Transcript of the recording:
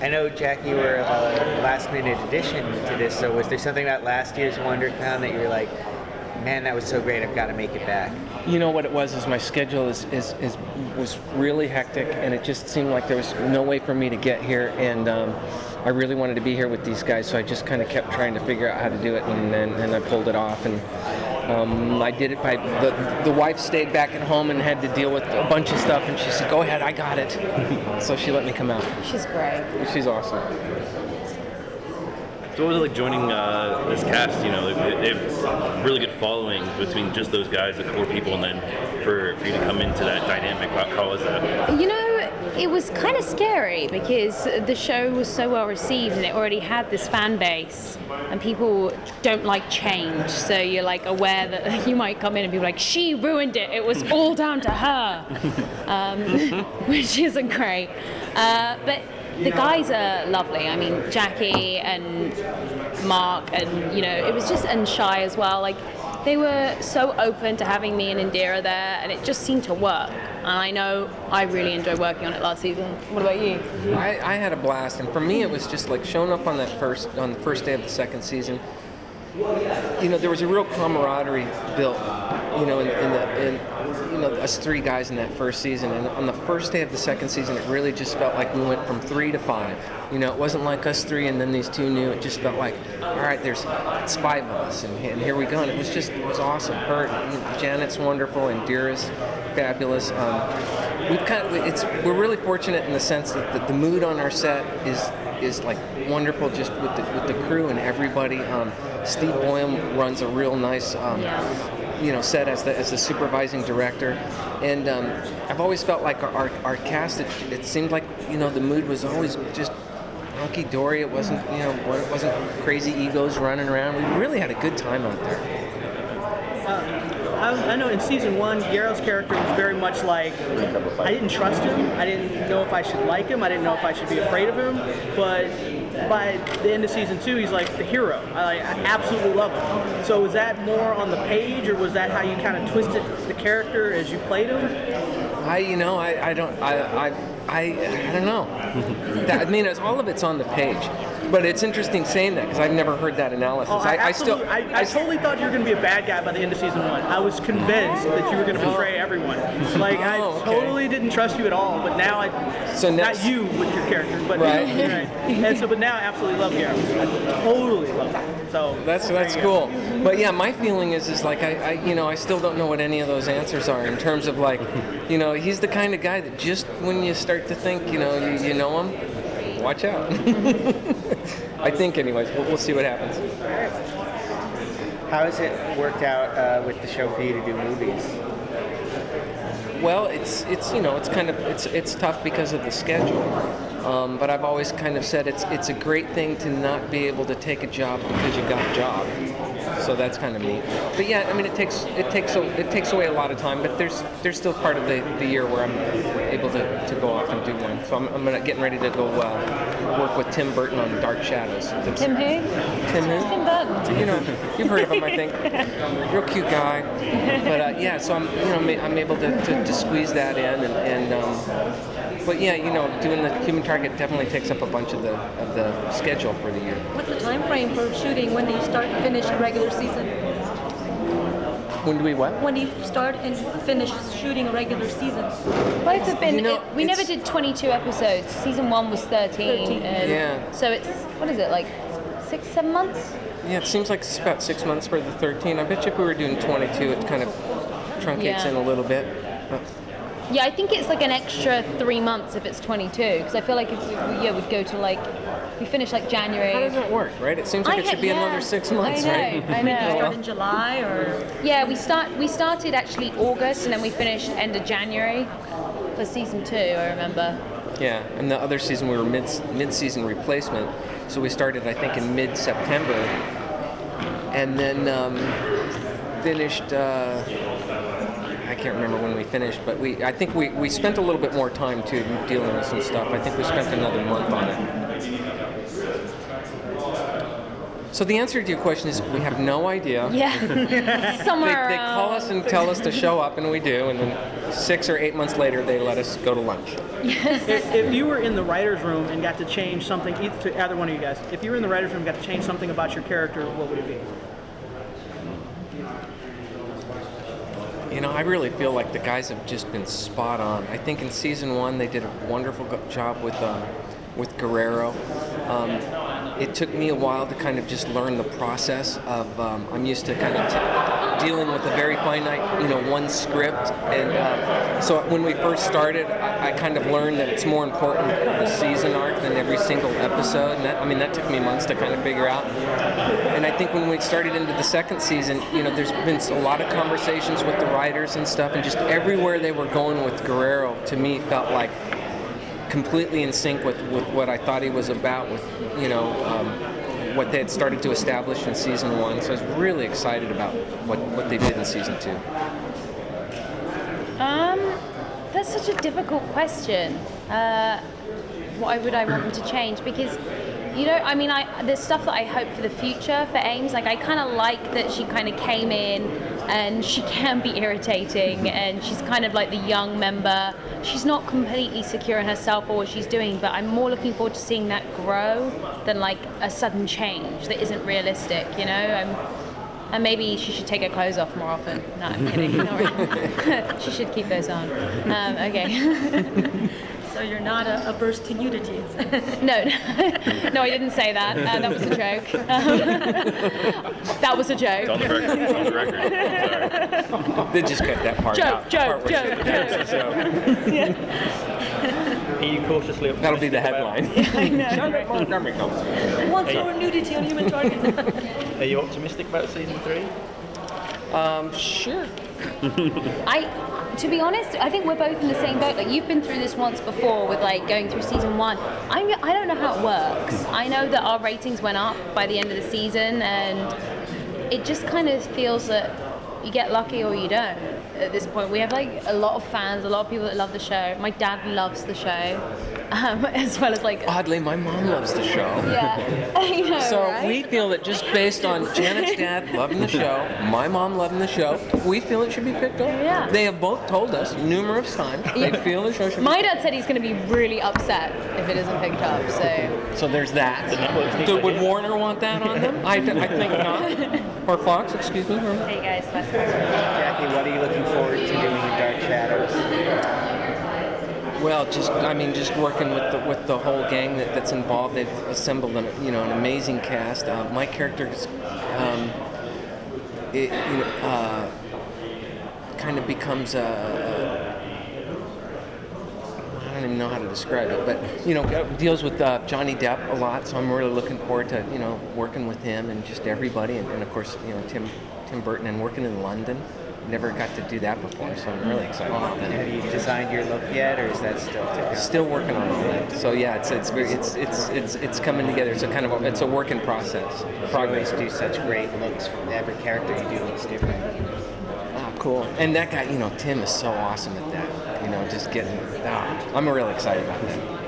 I know, Jackie, you were a last-minute addition to this, so was there something about last year's WonderCon that you were like, man, that was so great, I've got to make it back? You know what it was is my schedule was really hectic, and it just seemed like there was no way for me to get here, and I really wanted to be here with these guys, so I just kind of kept trying to figure out how to do it, and I pulled it off, and I did it by, the wife stayed back at home and had to deal with a bunch of stuff, and she said, go ahead, I got it. So she let me come out. She's great. She's awesome. So what was it like joining this cast? You know, they have really good following between just those guys, the core people, and then for you to come into that dynamic. How was that? You know, it was kind of scary because the show was so well received and it already had this fan base, and people don't like change, so you're like aware that you might come in and be like, she ruined it, it was all down to her, which isn't great, but the guys are lovely. I mean, Jackie and Mark, and you know, it was just, and Shai as well, like they were so open to having me and Indira there, and it just seemed to work. And I know I really enjoyed working on it last season. What about you? I had a blast, and for me it was just like showing up on the first day of the second season. You know, there was a real camaraderie built, you know, in us three guys in that first season. And on the first day of the second season, it really just felt like we went from 3 to 5. You know, it wasn't like us three and then these two new. It just felt like, all right, it's 5 of us, and here we go. And it was awesome. Janet's wonderful, and Indira's fabulous. We're really fortunate in the sense that the mood on our set is like wonderful, just with the crew and everybody. Steve Boyle runs a real nice set as the supervising director, and I've always felt like our cast, it seemed like, you know, the mood was always just hunky-dory. It wasn't, you know, it wasn't crazy egos running around. We really had a good time out there. I know in season 1, Guerrero's character was very much like, I didn't trust him, I didn't know if I should like him, I didn't know if I should be afraid of him, but by the end of season 2, he's like the hero. I absolutely love him. So was that more on the page, or was that how you kind of twisted the character as you played him? I don't know. I mean, all of it's on the page. But it's interesting saying that, because I've never heard that analysis. I totally thought you were going to be a bad guy by the end of season 1. I was convinced that you were going to betray everyone. Like, I totally didn't trust you at all, but now not you with your character, but right. But now I absolutely love Guerrero. I totally love him. So that's cool. But yeah, my feeling is like I still don't know what any of those answers are in terms of, like, you know, he's the kind of guy that just when you start to think, you know him, watch out. I think, anyways. We'll see what happens. How has it worked out with the show for you to do movies? Well, it's tough because of the schedule. But I've always kind of said it's a great thing to not be able to take a job because you got a job. So that's kind of neat. But yeah, I mean, it takes away a lot of time. But there's still part of the year where I'm able to go off and do one. So I'm getting ready to go work with Tim Burton on Dark Shadows. Tim who? Tim Burton. So, you know, you've heard of him, I think. Real cute guy. But yeah, so I'm able to squeeze that in but yeah, you know, doing the Human Target definitely takes up a bunch of the schedule for the year. What's the time frame for shooting? When do you start and finish a regular season? When do we what? When do you start and finish shooting a regular season? Both have been. We never did 22 episodes. Season 1 was 13. Yeah. So it's, what is it, like 6-7 months? Yeah, it seems like it's about 6 months for the 13. I bet you if we were doing 22, it kind of truncates in a little bit. But yeah, I think it's like an extra 3 months if it's 22, because I feel like if we'd go to like, we finish like January. How does that work, right? It seems like it should be another 6 months, right? I know. You start in July, or? Yeah, we started actually August, and then we finished end of January for season 2, I remember. Yeah, and the other season we were mid-season replacement, so we started, I think, in mid-September, and then finished. I can't remember when we finished, but I think we spent a little bit more time too dealing with some stuff. I think we spent another month on it. So the answer to your question is we have no idea. Yeah. Somewhere They call us and tell us to show up, and we do, and then 6 or 8 months later, they let us go to lunch. If you were in the writer's room and got to change something, to either one of you guys, if you were in the writer's room and got to change something about your character, what would it be? You know, I really feel like the guys have just been spot on. I think in season 1 they did a wonderful job with Guerrero. It took me a while to kind of just learn the process of. I'm used to kind of dealing with a very finite, one script, and so when we first started, I kind of learned that it's more important the season arc than every single episode. And that took me months to kind of figure out. And I think when we started into the second season, there's been a lot of conversations with the writers and stuff, and just everywhere they were going with Guerrero, to me, felt like completely in sync with what I thought he was about, with what they had started to establish in season 1. So I was really excited about what they did in season 2. That's such a difficult question. Why would I want them to change? Because there's stuff that I hope for the future for Ames. Like, I kind of like that she kind of came in and she can be irritating, and she's kind of like the young member. She's not completely secure in herself or what she's doing, but I'm more looking forward to seeing that grow than like a sudden change that isn't realistic, and maybe she should take her clothes off more often. No, I'm kidding. Not really. She should keep those on. Okay. So you're not averse to nudity. No, I didn't say that. That was a joke. That was a joke. It's on the record. Sorry. They just cut that part out. Joke. Are you cautiously optimistic? That'll be the headline. Montgomery comes. Wants more nudity on human targets. Are you optimistic about season 3? Sure. To be honest, I think we're both in the same boat. Like, you've been through this once before with like going through season 1. I don't know how it works. I know that our ratings went up by the end of the season, and it just kind of feels that you get lucky or you don't. At this point, we have like a lot of fans, a lot of people that love the show. My dad loves the show, as well as like. Oddly, my mom loves the show. Yeah, I know. So right? we feel that just based on Janet's dad loving the show, my mom loving the show, we feel it should be picked up. Yeah. They have both told us numerous times they feel the show should be My picked dad said he's going to be really upset if it isn't picked up. So. up. So there's that. Would Warner want that on them? I think not. Or Fox, excuse me. Hey guys, last question. Jackie, what are you looking forward to doing in Dark Shadows? Well, just working with the whole gang that's involved. They've assembled an amazing cast. My character is, kind of becomes I don't even know how to describe it, but deals with Johnny Depp a lot. So I'm really looking forward to working with him and just everybody, and of course Tim Burton, and working in London. Never got to do that before, so I'm really excited about that. Have you designed your look yet, or is that still to come? Still working on all that. So yeah, it's coming together. It's a work in process. You always do such great looks. Every character you do looks different. Ah, cool. And that guy, Tim is so awesome at that. Just getting. I'm really excited about that.